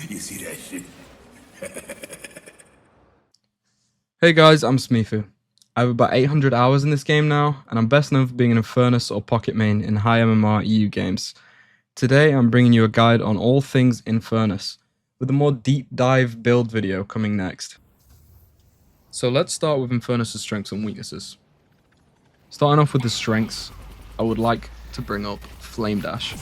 You see that shit? Hey guys, I'm Smifu. I have about 800 hours in this game now, and I'm best known for being an Infernus or Pocket main in high MMR EU games. Today I'm bringing you a guide on all things Infernus, with a more deep dive build video coming next. So let's start with Infernus' strengths and weaknesses. Starting off with the strengths, I would like to bring up Flame Dash.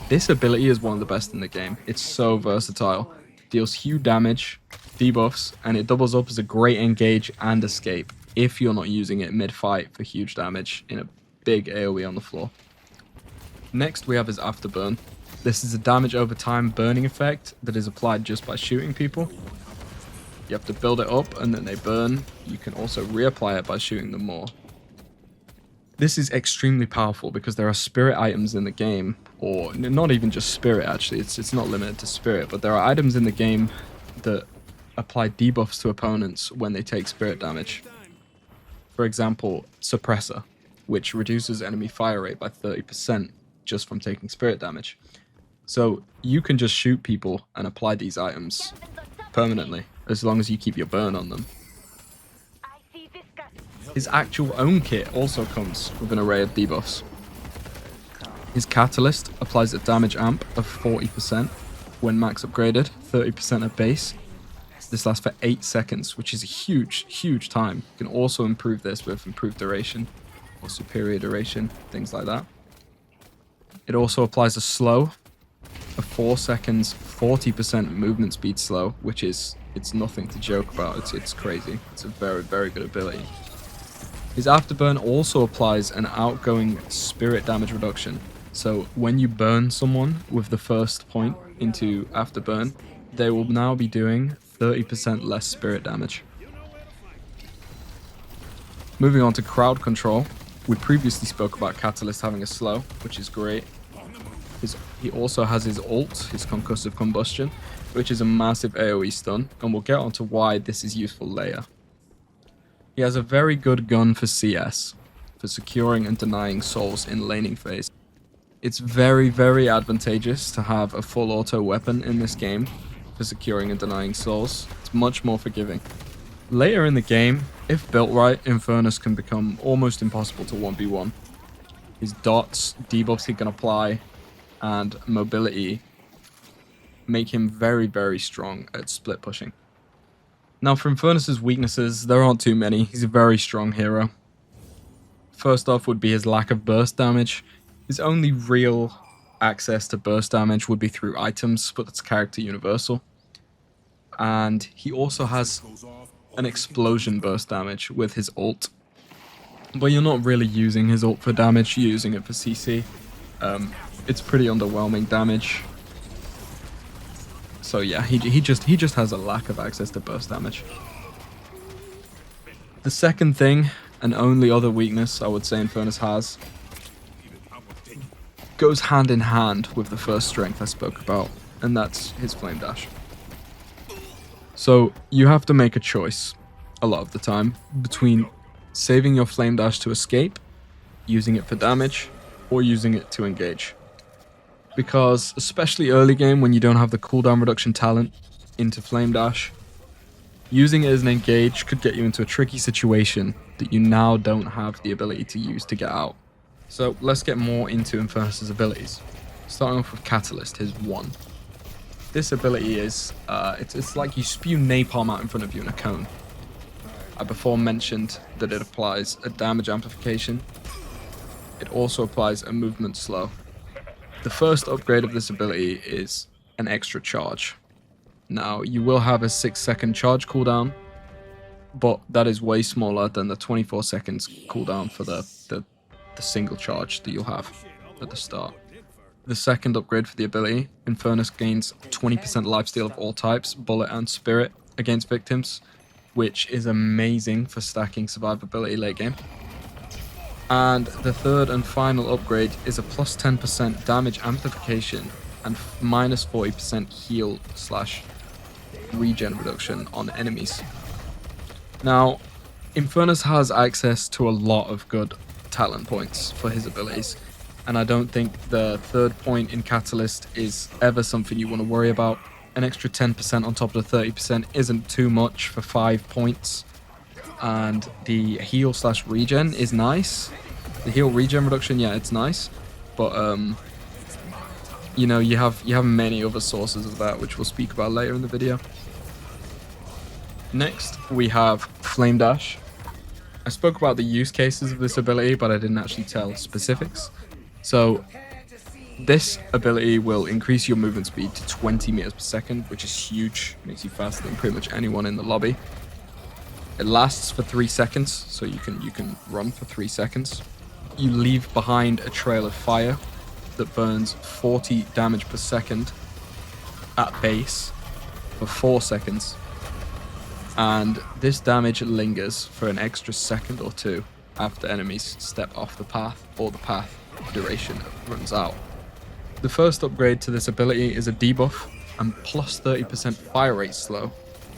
This ability is one of the best in the game. It's so versatile. Deals huge damage, debuffs, and it doubles up as a great engage and escape if you're not using it mid-fight for huge damage in a big AoE on the floor. Next we have his Afterburn. This is a damage over time burning effect that is applied just by shooting people. You have to build it up and then they burn. You can also reapply it by shooting them more. This is extremely powerful because there are spirit items in the game, or not even just spirit actually, it's not limited to spirit, but there are items in the game that apply debuffs to opponents when they take spirit damage. For example, Suppressor, which reduces enemy fire rate by 30% just from taking spirit damage. So you can just shoot people and apply these items permanently, as long as you keep your burn on them. His actual own kit also comes with an array of debuffs. His Catalyst applies a damage amp of 40% when max upgraded, 30% at base. This lasts for 8 seconds, which is a huge time. You can also improve this with improved duration or superior duration, things like that. It also applies a slow of 4 seconds, 40% movement speed slow, which is, it's nothing to joke about. It's crazy. It's a very good ability. His Afterburn also applies an outgoing spirit damage reduction. So when you burn someone with the first point into Afterburn, they will now be doing 30% less spirit damage. Moving on to crowd control, we previously spoke about Catalyst having a slow, which is great. He also has his ult, his concussive combustion, which is a massive AoE stun, and we'll get onto why this is useful later. He has a very good gun for CS, for securing and denying souls in laning phase. It's very advantageous to have a full auto weapon in this game for securing and denying souls. It's much more forgiving. Later in the game, if built right, Infernus can become almost impossible to 1v1. His dots, debuffs he can apply, and mobility make him very strong at split pushing. Now for Infernus' weaknesses, there aren't too many. He's a very strong hero. First off would be his lack of burst damage. His only real access to burst damage would be through items, but that's character universal. And he also has an explosion burst damage with his ult. But you're not really using his ult for damage, you're using it for CC. It's pretty underwhelming damage. So yeah, he just has a lack of access to burst damage. The second thing, and only other weakness I would say Infernus has, goes hand in hand with the first strength I spoke about, and that's his Flame Dash. So you have to make a choice, a lot of the time, between saving your Flame Dash to escape, using it for damage, or using it to engage. Because, especially early game when you don't have the cooldown reduction talent into Flame Dash, using it as an engage could get you into a tricky situation that you now don't have the ability to use to get out. So let's get more into Infernus' abilities. Starting off with Catalyst, his 1. This ability is, it's like you spew napalm out in front of you in a cone. I before mentioned that it applies a damage amplification. It also applies a movement slow. The first upgrade of this ability is an extra charge. Now, you will have a 6-second charge cooldown, but that is way smaller than the 24 seconds cooldown for the single charge that you'll have at the start. The second upgrade for the ability, Infernus gains 20% lifesteal of all types, bullet and spirit, against victims, which is amazing for stacking survivability late game. And the third and final upgrade is a plus 10% damage amplification and minus 40% heal / regen reduction on enemies. Now, Infernus has access to a lot of good talent points for his abilities. and I don't think the third point in Catalyst is ever something you want to worry about. An extra 10% on top of the 30% isn't too much for 5 points, and the heal / regen is nice. The heal regen reduction, yeah, it's nice, but you know, you have many other sources of that, which we'll speak about later in the video. Next, we have Flame Dash. I spoke about the use cases of this ability, but I didn't actually tell specifics. So this ability will increase your movement speed to 20 meters per second, which is huge. Makes you faster than pretty much anyone in the lobby. It lasts for 3 seconds, so you can run for 3 seconds. You leave behind a trail of fire that burns 40 damage per second at base for 4 seconds. And this damage lingers for an extra second or 2 after enemies step off the path or the path duration runs out. The first upgrade to this ability is a debuff and plus 30% fire rate slow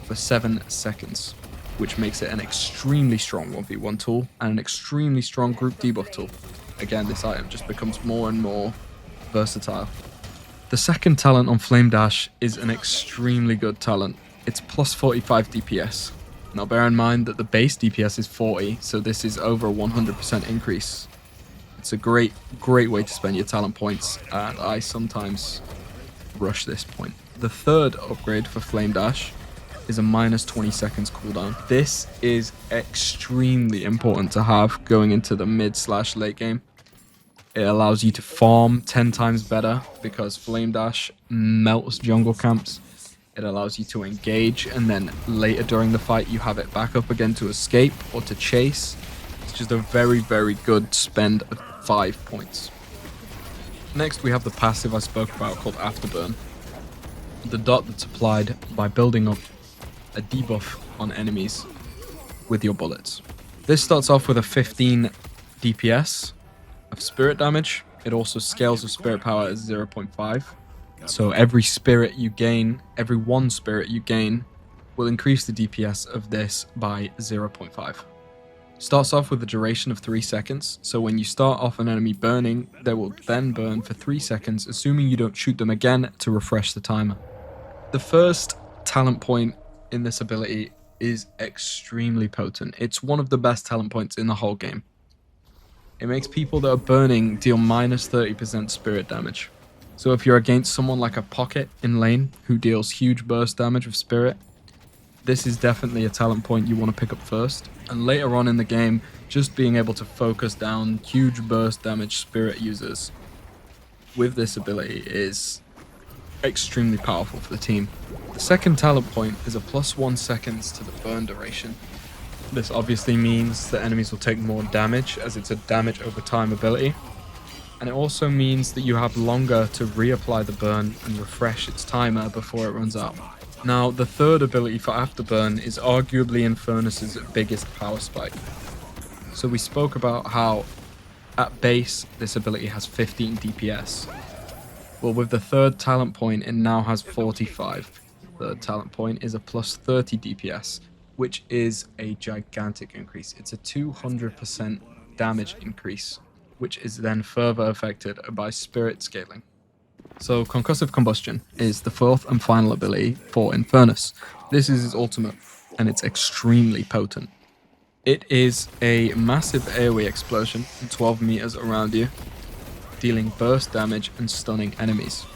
for 7 seconds, which makes it an extremely strong 1v1 tool and an extremely strong group debuff tool. Again, this item just becomes more and more versatile. The second talent on Flame Dash is an extremely good talent. It's plus 45 DPS. Now bear in mind that the base DPS is 40, so this is over a 100% increase. It's a great way to spend your talent points, and I sometimes rush this point. The third upgrade for Flame Dash is a minus 20 seconds cooldown. This is extremely important to have going into the mid / late game. It allows you to farm 10 times better because Flame Dash melts jungle camps. It allows you to engage, and then later during the fight you have it back up again to escape or to chase. It's just a very good spend of 5 points. Next we have the passive I spoke about called Afterburn. The dot that's applied by building up a debuff on enemies with your bullets. This starts off with a 15 DPS of spirit damage. It also scales with spirit power at 0.5. So every spirit you gain, every 1 spirit you gain, will increase the DPS of this by 0.5. Starts off with a duration of 3 seconds, so when you start off an enemy burning, they will then burn for 3 seconds, assuming you don't shoot them again to refresh the timer. The first talent point in this ability is extremely potent. It's one of the best talent points in the whole game. It makes people that are burning deal minus 30% spirit damage. So if you're against someone like a Pocket in lane who deals huge burst damage with spirit, this is definitely a talent point you want to pick up first. And later on in the game, just being able to focus down huge burst damage spirit users with this ability is extremely powerful for the team. The second talent point is a plus 1 seconds to the burn duration. This obviously means that enemies will take more damage, as it's a damage over time ability. And it also means that you have longer to reapply the burn and refresh its timer before it runs out. Now, the third ability for Afterburn is arguably Infernus' biggest power spike. So we spoke about how at base this ability has 15 DPS. Well, with the third talent point, it now has 45. The third talent point is a plus 30 DPS, which is a gigantic increase. It's a 200% damage increase, which is then further affected by spirit scaling. So Concussive Combustion is the fourth and final ability for Infernus. This is his ultimate, and it's extremely potent. It is a massive AoE explosion in 12 meters around you, dealing burst damage and stunning enemies.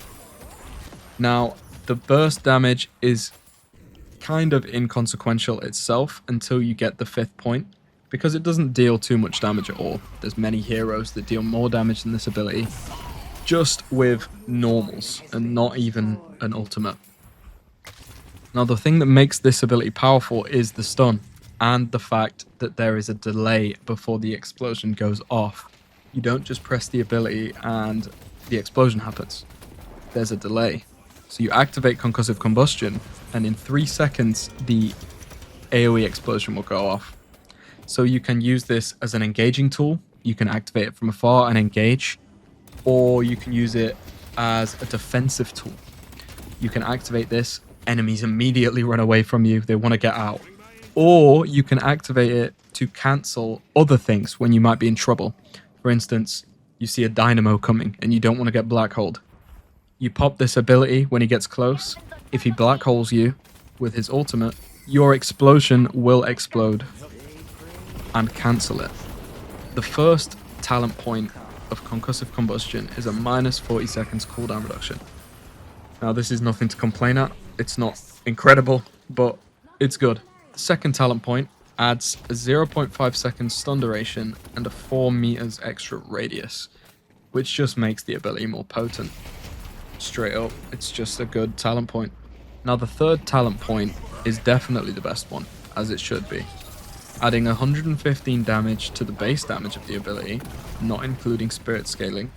Now, the burst damage is kind of inconsequential itself until you get the 5th point, because it doesn't deal too much damage at all. There's many heroes that deal more damage than this ability, just with normals and not even an ultimate. Now, the thing that makes this ability powerful is the stun and the fact that there is a delay before the explosion goes off. You don't just press the ability and the explosion happens. There's a delay. So you activate Concussive Combustion, and in 3 seconds, the AoE explosion will go off. So you can use this as an engaging tool. You can activate it from afar and engage, or you can use it as a defensive tool. You can activate this, enemies immediately run away from you, they want to get out. Or you can activate it to cancel other things when you might be in trouble. For instance, you see a dynamo coming and you don't want to get black holed. You pop this ability when he gets close. If he black holes you with his ultimate, your explosion will explode and cancel it. The first talent point of concussive combustion is a minus 40 seconds cooldown reduction. Now this is nothing to complain at. It's not incredible, but it's good. The second talent point adds a 0.5 seconds stun duration and a 4 meters extra radius, which just makes the ability more potent. Straight up, it's just a good talent point. Now the third talent point is definitely the best one, as it should be. Adding 115 damage to the base damage of the ability, not including spirit scaling,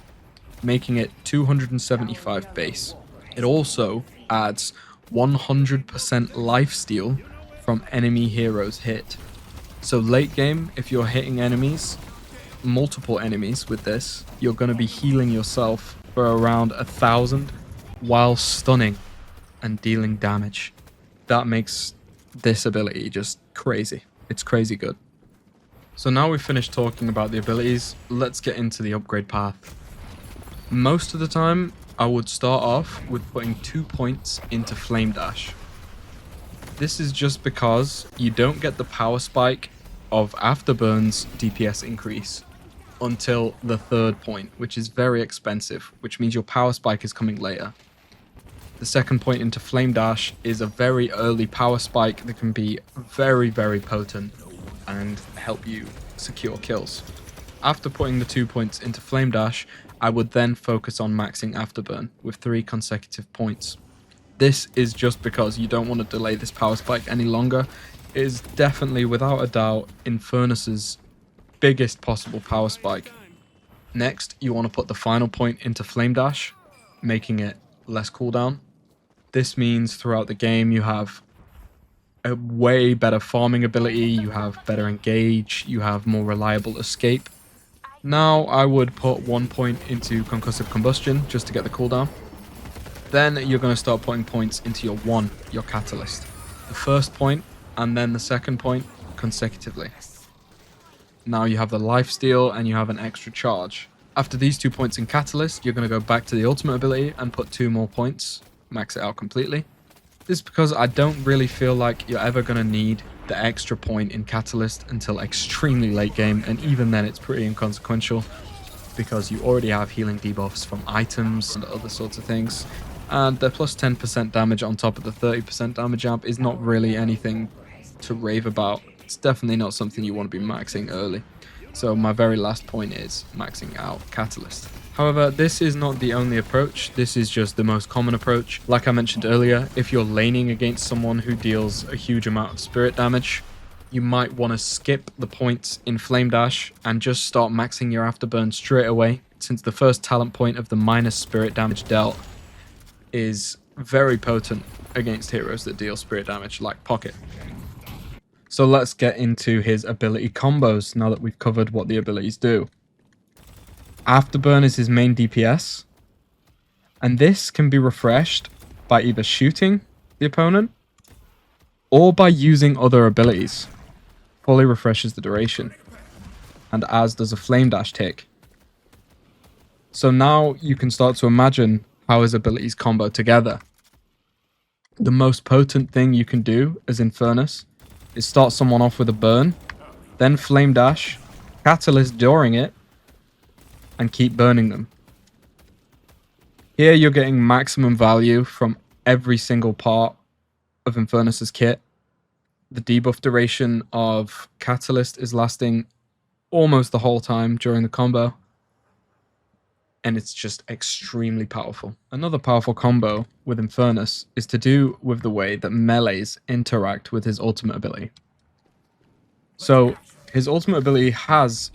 making it 275 base. It also adds 100% lifesteal from enemy heroes hit. So late game, if you're hitting enemies, multiple enemies with this, you're going to be healing yourself for around 1,000 while stunning and dealing damage. That makes this ability just crazy. It's crazy good. So now we've finished talking about the abilities, let's get into the upgrade path. Most of the time, I would start off with putting 2 points into Flame Dash. This is just because you don't get the power spike of Afterburn's DPS increase until the third point, which is very expensive, which means your power spike is coming later. The second point into Flame Dash is a very early power spike that can be very, very potent and help you secure kills. After putting the 2 points into Flame Dash, I would then focus on maxing Afterburn with 3 consecutive points. This is just because you don't want to delay this power spike any longer. It is definitely, without a doubt, Infernus's biggest possible power spike. Next, you want to put the final point into Flame Dash, making it less cooldown. This means throughout the game you have a way better farming ability, you have better engage, you have more reliable escape. Now I would put 1 point into Concussive Combustion just to get the cooldown. Then you're going to start putting points into your Catalyst. The first point and then the second point consecutively. Now you have the lifesteal and you have an extra charge. After these 2 points in Catalyst, you're going to go back to the ultimate ability and put 2 more points. Max it out completely. This is because I don't really feel like you're ever going to need the extra point in Catalyst until extremely late game, and even then it's pretty inconsequential because you already have healing debuffs from items and other sorts of things, and the plus 10% damage on top of the 30% damage amp is not really anything to rave about. It's definitely not something you want to be maxing early. So my very last point is maxing out Catalyst. However, this is not the only approach, this is just the most common approach. Like I mentioned earlier, if you're laning against someone who deals a huge amount of spirit damage, you might want to skip the points in Flame Dash and just start maxing your Afterburn straight away, since the first talent point of the minus spirit damage dealt is very potent against heroes that deal spirit damage like Pocket. So let's get into his ability combos now that we've covered what the abilities do. Afterburn is his main DPS, and this can be refreshed by either shooting the opponent or by using other abilities. Fully refreshes the duration, and as does a Flame Dash tick. So now you can start to imagine how his abilities combo together. The most potent thing you can do as Infernus is start someone off with a burn, then Flame Dash, Catalyst during it, and keep burning them. Here you're getting maximum value from every single part of Infernus's kit. The debuff duration of Catalyst is lasting almost the whole time during the combo, and it's just extremely powerful. Another powerful combo with Infernus is to do with the way that melees interact with his ultimate ability. So his ultimate ability has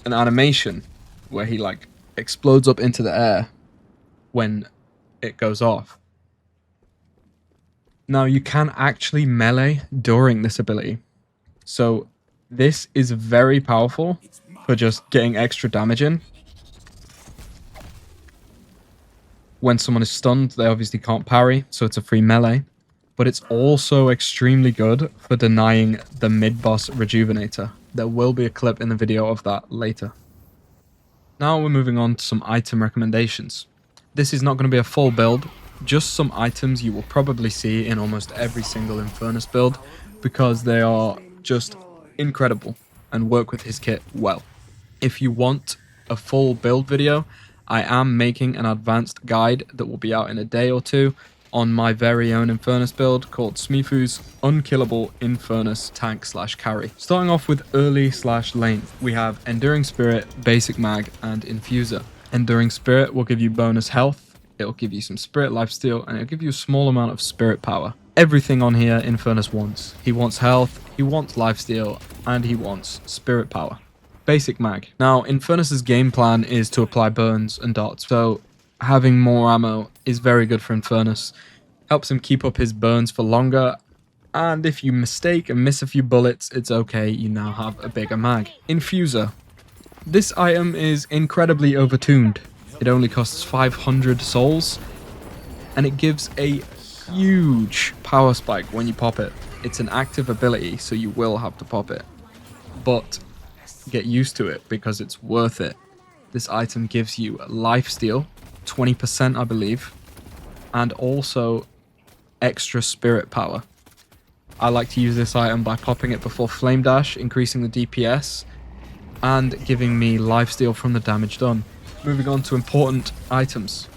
an animation where he like explodes up into the air when it goes off. Now you can actually melee during this ability. So this is very powerful for just getting extra damage in. When someone is stunned, they obviously can't parry, so it's a free melee. But it's also extremely good for denying the mid-boss Rejuvenator. There will be a clip in the video of that later. Now we're moving on to some item recommendations. This is not going to be a full build, just some items you will probably see in almost every single Infernus build because they are just incredible and work with his kit well. If you want a full build video, I am making an advanced guide that will be out in a day or two on my very own Infernus build called Smifu's Unkillable Infernus Tank/Carry. Starting off with early/lane, we have Enduring Spirit, Basic Mag, and Infuser. Enduring Spirit will give you bonus health, it'll give you some Spirit Lifesteal, and it'll give you a small amount of Spirit Power. Everything on here Infernus wants. He wants health, he wants Lifesteal, and he wants Spirit Power. Basic Mag. Now, Infernus's game plan is to apply burns and dots, so having more ammo is very good for Infernus. Helps him keep up his burns for longer, and if you mistake and miss a few bullets, it's okay, you now have a bigger mag. Infuser. This item is incredibly overtuned. It only costs 500 souls, and it gives a huge power spike when you pop it. It's an active ability, so you will have to pop it. But get used to it because it's worth it. This item gives you lifesteal, 20% I believe, and also extra spirit power. I like to use this item by popping it before flame dash, increasing the DPS, and giving me lifesteal from the damage done. Moving on to important items.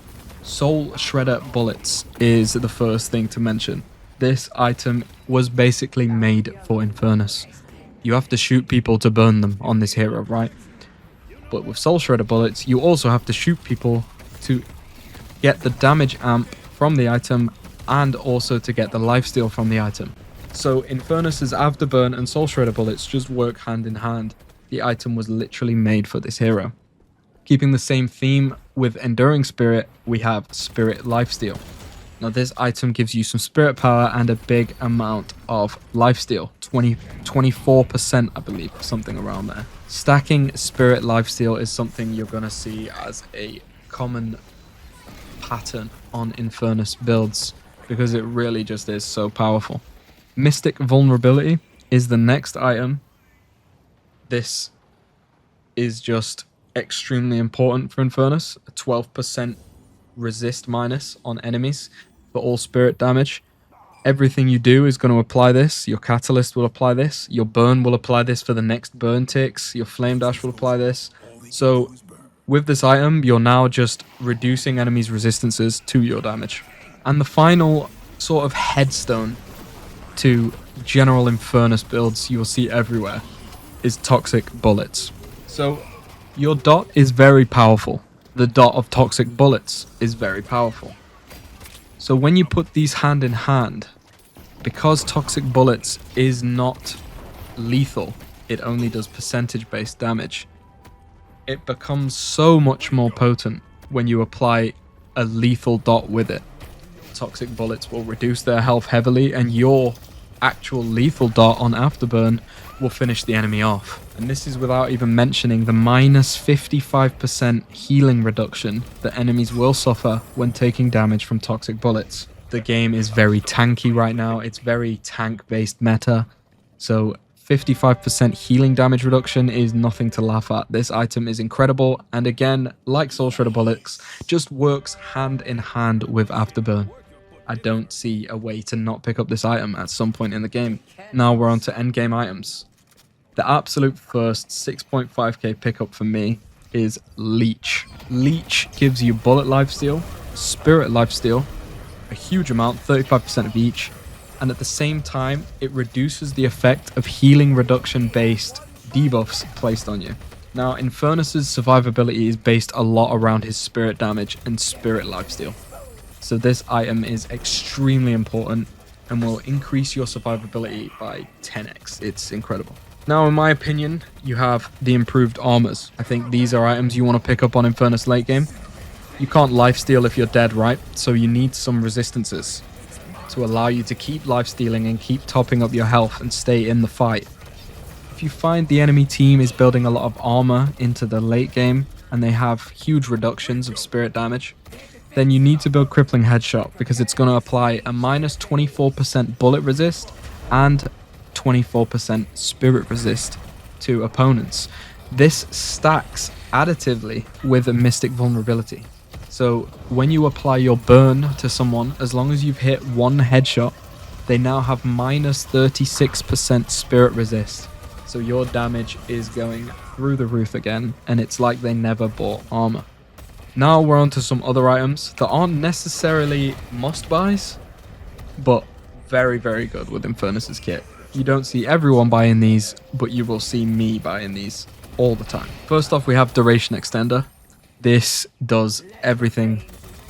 Soul Shredder bullets is the first thing to mention. This item was basically made for Infernus. You have to shoot people to burn them on this hero, right? But with Soul Shredder bullets, you also have to shoot people to get the damage amp from the item and also to get the lifesteal from the item. So Infernus's Afterburn and Soul Shredder bullets just work hand in hand. The item was literally made for this hero. Keeping the same theme with Enduring Spirit, we have Spirit Lifesteal. Now this item gives you some spirit power and a big amount of lifesteal, 24% I believe, something around there. Stacking spirit lifesteal is something you're going to see as a common pattern on Infernus builds because it really just is so powerful. Mystic Vulnerability is the next item. This is just extremely important for Infernus, a 12% resist minus on enemies for all spirit damage. Everything you do is going to apply this. Your catalyst will apply this. Your burn will apply this for the next burn ticks. Your flame dash will apply this. So with this item, you're now just reducing enemies' resistances to your damage. And the final sort of headstone to general Infernus builds you'll see everywhere is Toxic Bullets. So your dot is very powerful. The dot of Toxic Bullets is very powerful. So when you put these hand in hand, because Toxic Bullets is not lethal, it only does percentage-based damage, it becomes so much more potent when you apply a lethal dot with it. Toxic Bullets will reduce their health heavily, and your actual lethal dot on Afterburn will finish the enemy off. And this is without even mentioning the minus 55% healing reduction that enemies will suffer when taking damage from Toxic Bullets. The game is very tanky right now. It's very tank-based meta. So 55% healing damage reduction is nothing to laugh at. This item is incredible. And again, like Soul Shredder Bullets, just works hand in hand with Afterburn. I don't see a way to not pick up this item at some point in the game. Now we're on to endgame items. The absolute first 6.5k pickup for me is Leech. Leech gives you bullet lifesteal, spirit lifesteal, a huge amount, 35% of each, and at the same time, it reduces the effect of healing reduction based debuffs placed on you. Now, Infernus's survivability is based a lot around his spirit damage and spirit lifesteal. So this item is extremely important and will increase your survivability by 10x. It's incredible. Now, in my opinion, you have the improved armors. I think these are items you want to pick up on Infernus late game. You can't lifesteal if you're dead, right? So you need some resistances to allow you to keep lifestealing and keep topping up your health and stay in the fight. If you find the enemy team is building a lot of armor into the late game and they have huge reductions of spirit damage, then you need to build Crippling Headshot because it's going to apply a minus 24% bullet resist and 24% spirit resist to opponents. This stacks additively with a mystic vulnerability. So when you apply your burn to someone, as long as you've hit one headshot, they now have minus 36% spirit resist. So your damage is going through the roof again, and it's like they never bought armor. Now we're on to some other items that aren't necessarily must-buys, but very, very good with Infernus's kit. You don't see everyone buying these, but you will see me buying these all the time. First off, we have Duration Extender. This does everything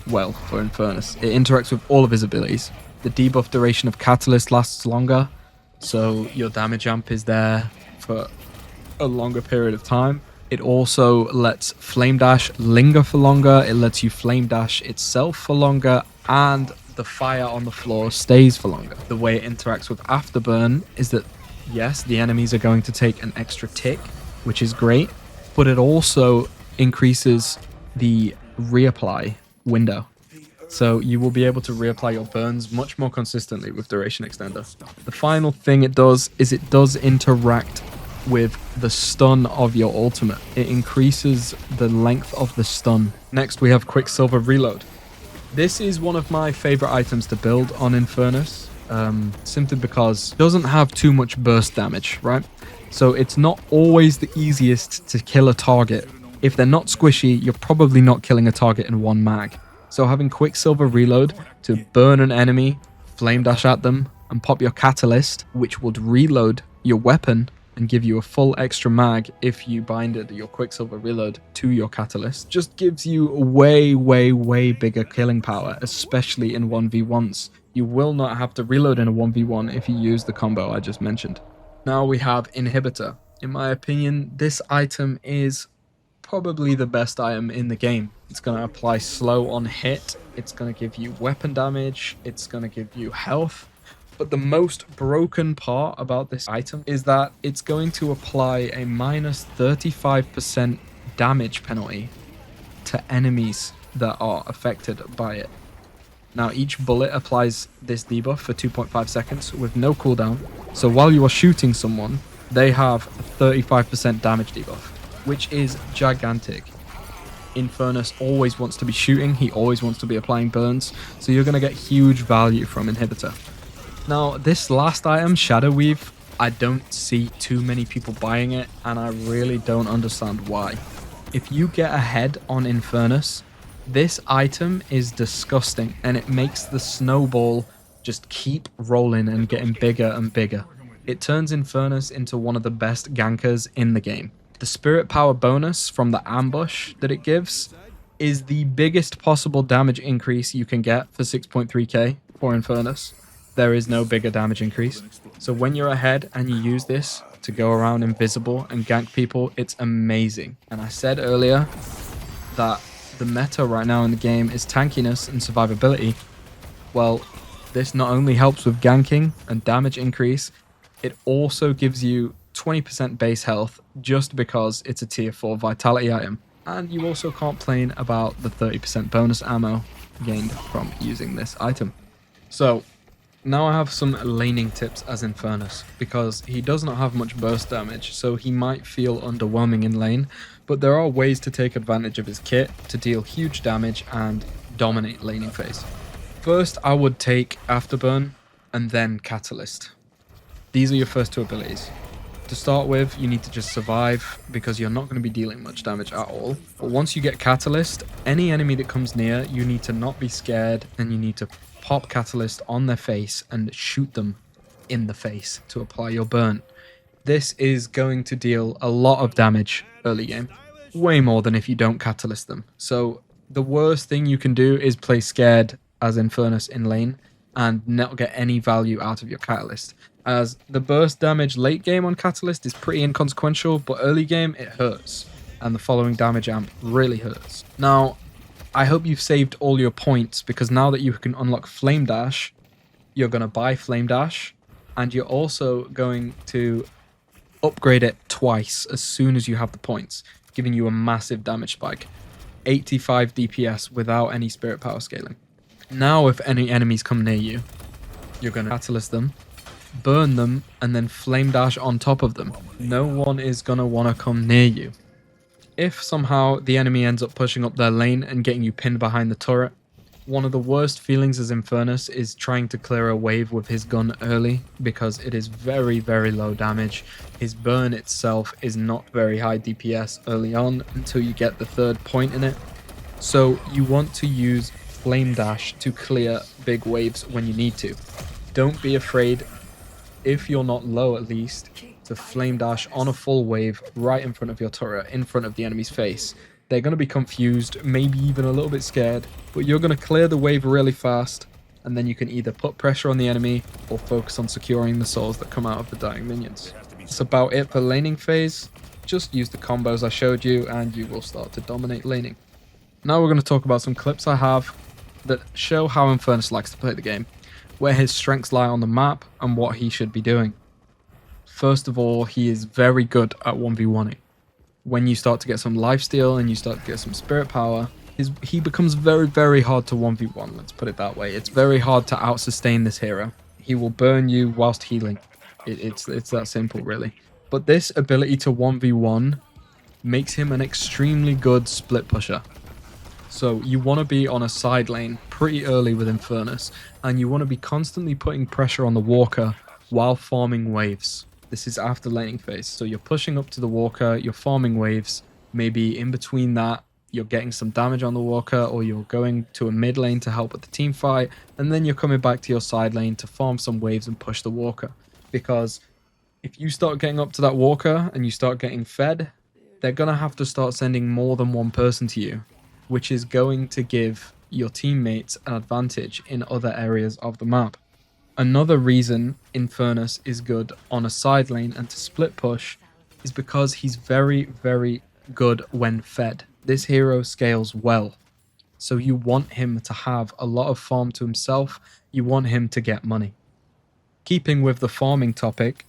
well for Infernus. It interacts with all of his abilities. The debuff duration of Catalyst lasts longer, so your damage amp is there for a longer period of time. It also lets Flame Dash linger for longer, it lets you Flame Dash itself for longer, and the fire on the floor stays for longer. The way it interacts with Afterburn is that, yes, the enemies are going to take an extra tick, which is great, but it also increases the reapply window. So you will be able to reapply your burns much more consistently with Duration Extender. The final thing it does is it does interact with the stun of your ultimate. It increases the length of the stun. Next we have Quicksilver Reload. This is one of my favorite items to build on Infernus, simply because it doesn't have too much burst damage, right? So it's not always the easiest to kill a target. If they're not squishy, you're probably not killing a target in one mag. So having Quicksilver Reload to burn an enemy, Flame Dash at them, and pop your Catalyst, which would reload your weapon and give you a full extra mag if you binded your Quicksilver Reload to your Catalyst, just gives you way, way, way bigger killing power, especially in 1v1s. You will not have to reload in a 1v1 if you use the combo I just mentioned. Now we have Inhibitor. In my opinion, this item is probably the best item in the game. It's going to apply slow on hit, it's going to give you weapon damage, it's going to give you health. But the most broken part about this item is that it's going to apply a minus 35% damage penalty to enemies that are affected by it. Now each bullet applies this debuff for 2.5 seconds with no cooldown. So while you are shooting someone, they have a 35% damage debuff, which is gigantic. Infernus always wants to be shooting, he always wants to be applying burns, so you're going to get huge value from Inhibitor. Now, this last item, Shadow Weave, I don't see too many people buying it, and I really don't understand why. If you get ahead on Infernus, this item is disgusting, and it makes the snowball just keep rolling and getting bigger and bigger. It turns Infernus into one of the best gankers in the game. The spirit power bonus from the ambush that it gives is the biggest possible damage increase you can get for 6.3k for Infernus. There is no bigger damage increase. So when you're ahead and you use this to go around invisible and gank people, it's amazing. And I said earlier that the meta right now in the game is tankiness and survivability. Well, this not only helps with ganking and damage increase, it also gives you 20% base health just because it's a tier 4 vitality item. And you also can't complain about the 30% bonus ammo gained from using this item. So now I have some laning tips as Infernus, because he does not have much burst damage, so he might feel underwhelming in lane, but there are ways to take advantage of his kit to deal huge damage and dominate laning phase. First, I would take Afterburn and then Catalyst. These are your first two abilities. To start with, you need to just survive because you're not going to be dealing much damage at all. But once you get Catalyst, any enemy that comes near, you need to not be scared and you need to pop Catalyst on their face and shoot them in the face to apply your burn. This is going to deal a lot of damage early game, way more than if you don't Catalyst them. So the worst thing you can do is play scared as Infernus in lane and not get any value out of your Catalyst, as the burst damage late game on Catalyst is pretty inconsequential, but early game it hurts, and the following damage amp really hurts. Now, I hope you've saved all your points, because now that you can unlock Flame Dash, you're going to buy Flame Dash, and you're also going to upgrade it twice as soon as you have the points, giving you a massive damage spike. 85 DPS without any spirit power scaling. Now if any enemies come near you, you're going to Catalyst them, burn them, and then Flame Dash on top of them. No one is going to want to come near you. If somehow the enemy ends up pushing up their lane and getting you pinned behind the turret, one of the worst feelings as Infernus is trying to clear a wave with his gun early, because it is very, very low damage. His burn itself is not very high DPS early on until you get the third point in it. So you want to use Flame Dash to clear big waves when you need to. Don't be afraid, if you're not low at least, to Flame Dash on a full wave right in front of your turret, in front of the enemy's face. They're going to be confused, maybe even a little bit scared, but you're going to clear the wave really fast, and then you can either put pressure on the enemy or focus on securing the souls that come out of the dying minions. That's about it for laning phase. Just use the combos I showed you and you will start to dominate laning. Now we're going to talk about some clips I have that show how Infernus likes to play the game, where his strengths lie on the map and what he should be doing. First of all, he is very good at 1v1ing. When you start to get some lifesteal and you start to get some spirit power, he becomes very, very hard to 1v1, let's put it that way. It's very hard to out-sustain this hero. He will burn you whilst healing. It's that simple, really. But this ability to 1v1 makes him an extremely good split pusher. So you want to be on a side lane pretty early with Infernus, and you want to be constantly putting pressure on the walker while farming waves. This is after laning phase, so you're pushing up to the walker, you're farming waves, maybe in between that you're getting some damage on the walker, or you're going to a mid lane to help with the team fight, and then you're coming back to your side lane to farm some waves and push the walker. Because if you start getting up to that walker and you start getting fed, they're going to have to start sending more than one person to you, which is going to give your teammates an advantage in other areas of the map. Another reason Infernus is good on a side lane and to split push is because he's very, very good when fed. This hero scales well, so you want him to have a lot of farm to himself, you want him to get money. Keeping with the farming topic,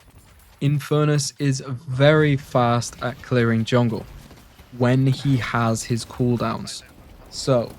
Infernus is very fast at clearing jungle when he has his cooldowns. So,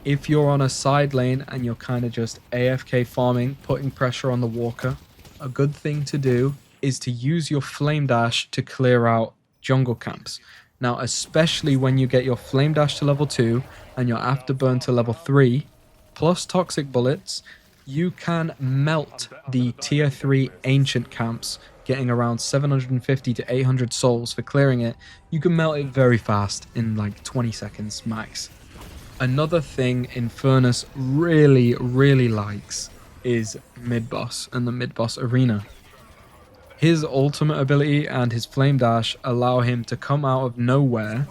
if you're on a side lane and you're kind of just AFK farming, putting pressure on the walker, a good thing to do is to use your Flame Dash to clear out jungle camps. Now, especially when you get your Flame Dash to level 2 and your Afterburn to level 3, plus Toxic Bullets, you can melt the tier 3 ancient camps, getting around 750 to 800 souls for clearing it. You can melt it very fast in like 20 seconds max. Another thing Infernus really, really likes is midboss and the midboss arena. His ultimate ability and his Flame Dash allow him to come out of nowhere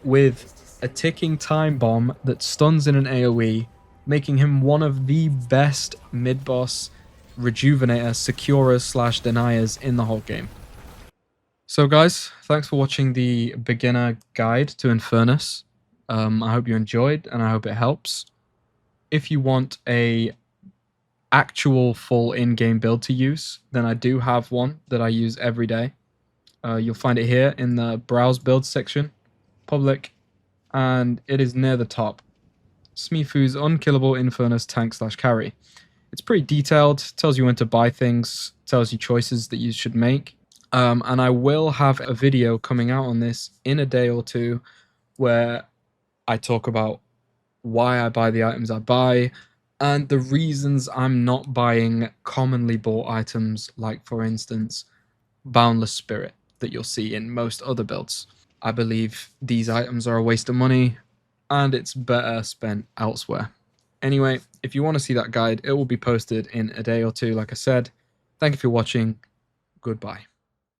with a ticking time bomb that stuns in an AoE, making him one of the best midboss rejuvenator securers / deniers in the whole game. So guys, thanks for watching the beginner guide to Infernus. I hope you enjoyed and I hope it helps. If you want a actual full in-game build to use, then I do have one that I use every day. You'll find it here in the browse build section, public, and it is near the top. Smifu's Unkillable Infernus Tank / Carry. It's pretty detailed, tells you when to buy things, tells you choices that you should make. And I will have a video coming out on this in a day or two where I talk about why I buy the items I buy and the reasons I'm not buying commonly bought items like, for instance, Boundless Spirit that you'll see in most other builds. I believe these items are a waste of money and it's better spent elsewhere. Anyway, if you want to see that guide, it will be posted in a day or two, like I said. Thank you for watching. Goodbye.